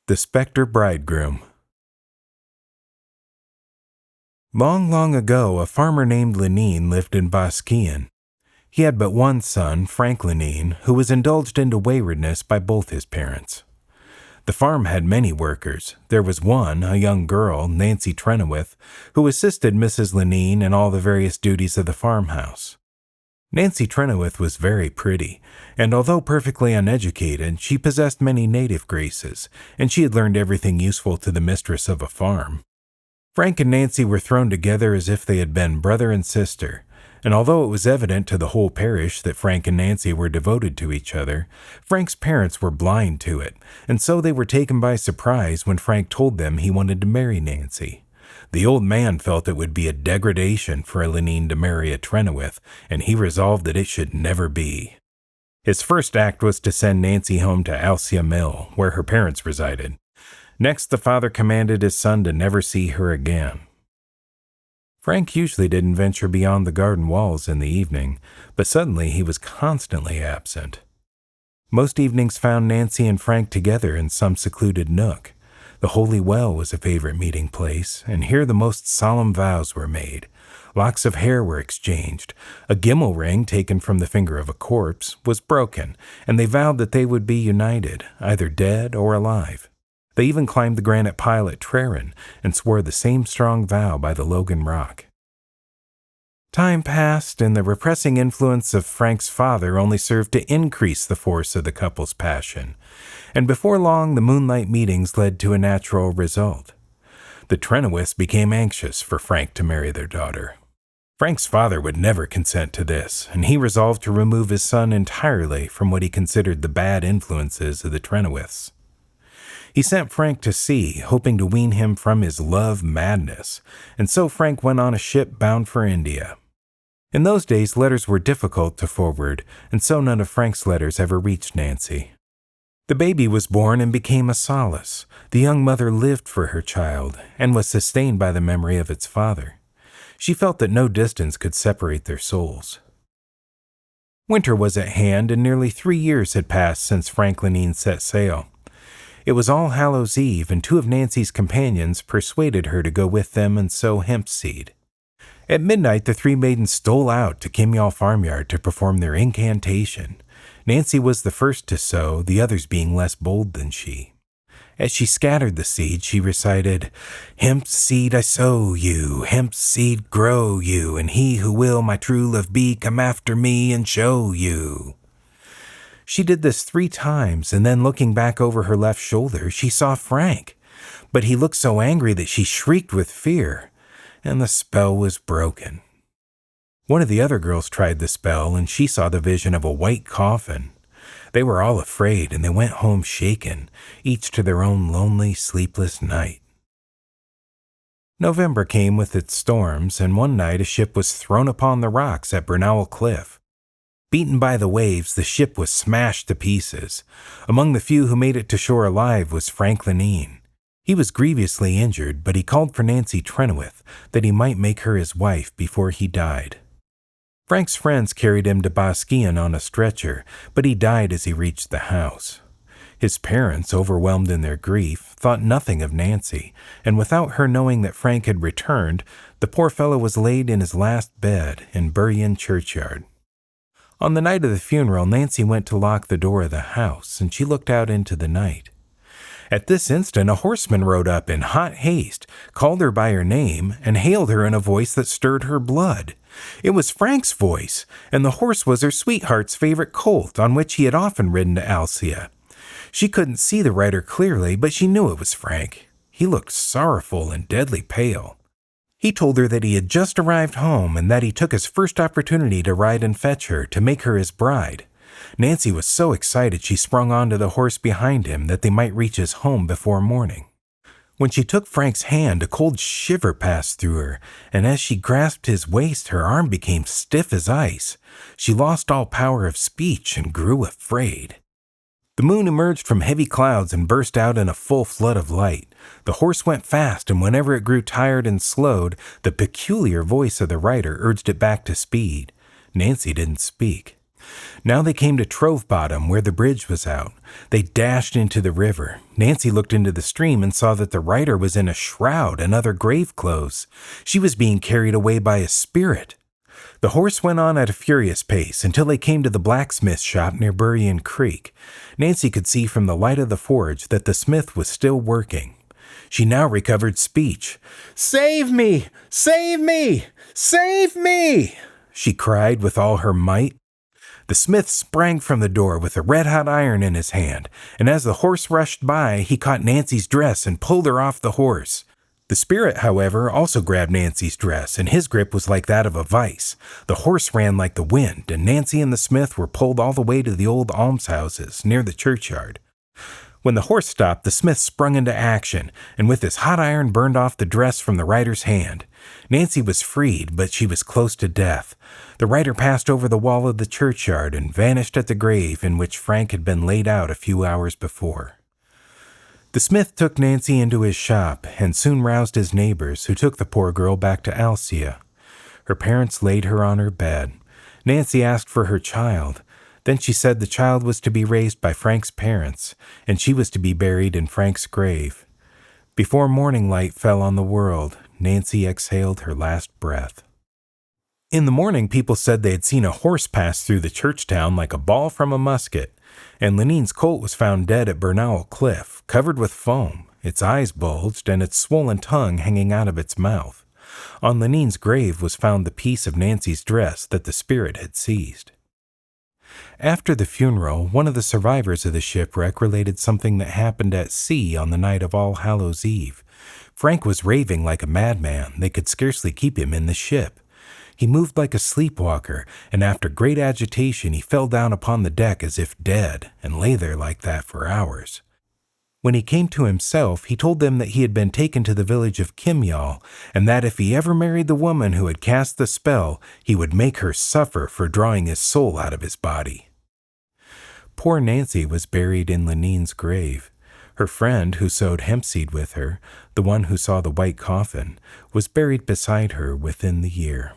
The Specter Bridegroom. Long, long ago, a farmer named Lenine lived in Bosquian. He had but one son, Frank Lenine, who was indulged into waywardness by both his parents. The farm had many workers. There was one, a young girl, Nancy Trenoweth, who assisted Mrs. Lenine in all the various duties of the farmhouse. Nancy Trenoweth was very pretty, and although perfectly uneducated, she possessed many native graces, and she had learned everything useful to the mistress of a farm. Frank and Nancy were thrown together as if they had been brother and sister, and although it was evident to the whole parish that Frank and Nancy were devoted to each other, Frank's parents were blind to it, and so they were taken by surprise when Frank told them he wanted to marry Nancy. The old man felt it would be a degradation for a Lenine to marry a Trenoweth, and he resolved that it should never be. His first act was to send Nancy home to Alcia Mill, where her parents resided. Next, the father commanded his son to never see her again. Frank usually didn't venture beyond the garden walls in the evening, but suddenly he was constantly absent. Most evenings found Nancy and Frank together in some secluded nook. The Holy Well was a favorite meeting place, and here the most solemn vows were made. Locks of hair were exchanged. A Gimel ring, taken from the finger of a corpse, was broken, and they vowed that they would be united, either dead or alive. They even climbed the granite pile at Trerin and swore the same strong vow by the Logan Rock. Time passed, and the repressing influence of Frank's father only served to increase the force of the couple's passion, and before long the moonlight meetings led to a natural result. The Trenoweths became anxious for Frank to marry their daughter. Frank's father would never consent to this, and he resolved to remove his son entirely from what he considered the bad influences of the Trenoweths. He sent Frank to sea, hoping to wean him from his love madness, and so Frank went on a ship bound for India. In those days, letters were difficult to forward, and so none of Frank's letters ever reached Nancy. The baby was born and became a solace. The young mother lived for her child, and was sustained by the memory of its father. She felt that no distance could separate their souls. Winter was at hand, and nearly 3 years had passed since Frank Lenine set sail. It was All Hallows Eve, and 2 of Nancy's companions persuaded her to go with them and sow hemp seed. At midnight, the 3 maidens stole out to Kimyall farmyard to perform their incantation. Nancy was the first to sow, the others being less bold than she. As she scattered the seed, she recited, "Hemp seed I sow you, hemp seed grow you, and he who will my true love be, come after me and show you." She did this 3 times, and then looking back over her left shoulder, she saw Frank. But he looked so angry that she shrieked with fear, and the spell was broken. One of the other girls tried the spell, and she saw the vision of a white coffin. They were all afraid, and they went home shaken, each to their own lonely, sleepless night. November came with its storms, and one night a ship was thrown upon the rocks at Brunowell Cliff. Beaten by the waves, the ship was smashed to pieces. Among the few who made it to shore alive was Frank Lenine. He was grievously injured, but he called for Nancy Trenoweth, that he might make her his wife before he died. Frank's friends carried him to Bosquian on a stretcher, but he died as he reached the house. His parents, overwhelmed in their grief, thought nothing of Nancy, and without her knowing that Frank had returned, the poor fellow was laid in his last bed in Buryan churchyard. On the night of the funeral, Nancy went to lock the door of the house, and she looked out into the night. At this instant, a horseman rode up in hot haste, called her by her name, and hailed her in a voice that stirred her blood. It was Frank's voice, and the horse was her sweetheart's favorite colt, on which he had often ridden to Alcia. She couldn't see the rider clearly, but she knew it was Frank. He looked sorrowful and deadly pale. He told her that he had just arrived home, and that he took his first opportunity to ride and fetch her, to make her his bride. Nancy was so excited she sprung onto the horse behind him that they might reach his home before morning. When she took Frank's hand, a cold shiver passed through her, and as she grasped his waist, her arm became stiff as ice. She lost all power of speech and grew afraid. The moon emerged from heavy clouds and burst out in a full flood of light. The horse went fast, and whenever it grew tired and slowed, the peculiar voice of the rider urged it back to speed. Nancy didn't speak. Now they came to Troth Bottom, where the bridge was out. They dashed into the river. Nancy looked into the stream and saw that the rider was in a shroud and other grave clothes. She was being carried away by a spirit. The horse went on at a furious pace until they came to the blacksmith shop near Burien Creek. Nancy could see from the light of the forge that the smith was still working. She now recovered speech. "Save me! Save me! Save me!" she cried with all her might. The smith sprang from the door with a red-hot iron in his hand, and as the horse rushed by, he caught Nancy's dress and pulled her off the horse. The spirit, however, also grabbed Nancy's dress, and his grip was like that of a vice. The horse ran like the wind, and Nancy and the smith were pulled all the way to the old almshouses near the churchyard. When the horse stopped, the smith sprung into action, and with his hot iron burned off the dress from the rider's hand. Nancy was freed, but she was close to death. The rider passed over the wall of the churchyard and vanished at the grave in which Frank had been laid out a few hours before. The smith took Nancy into his shop and soon roused his neighbors, who took the poor girl back to Alcia. Her parents laid her on her bed. Nancy asked for her child. Then she said the child was to be raised by Frank's parents, and she was to be buried in Frank's grave. Before morning light fell on the world, Nancy exhaled her last breath. In the morning, people said they had seen a horse pass through the church town like a ball from a musket, and Lenine's colt was found dead at Bernowell Cliff, covered with foam, its eyes bulged, and its swollen tongue hanging out of its mouth. On Lenine's grave was found the piece of Nancy's dress that the spirit had seized. After the funeral, one of the survivors of the shipwreck related something that happened at sea on the night of All Hallows Eve. Frank was raving like a madman. They could scarcely keep him in the ship. He moved like a sleepwalker, and after great agitation he fell down upon the deck as if dead, and lay there like that for hours. When he came to himself, he told them that he had been taken to the village of Gimel, and that if he ever married the woman who had cast the spell, he would make her suffer for drawing his soul out of his body. Poor Nancy was buried in Lenine's grave. Her friend, who sowed hemp seed with her, the one who saw the white coffin, was buried beside her within the year.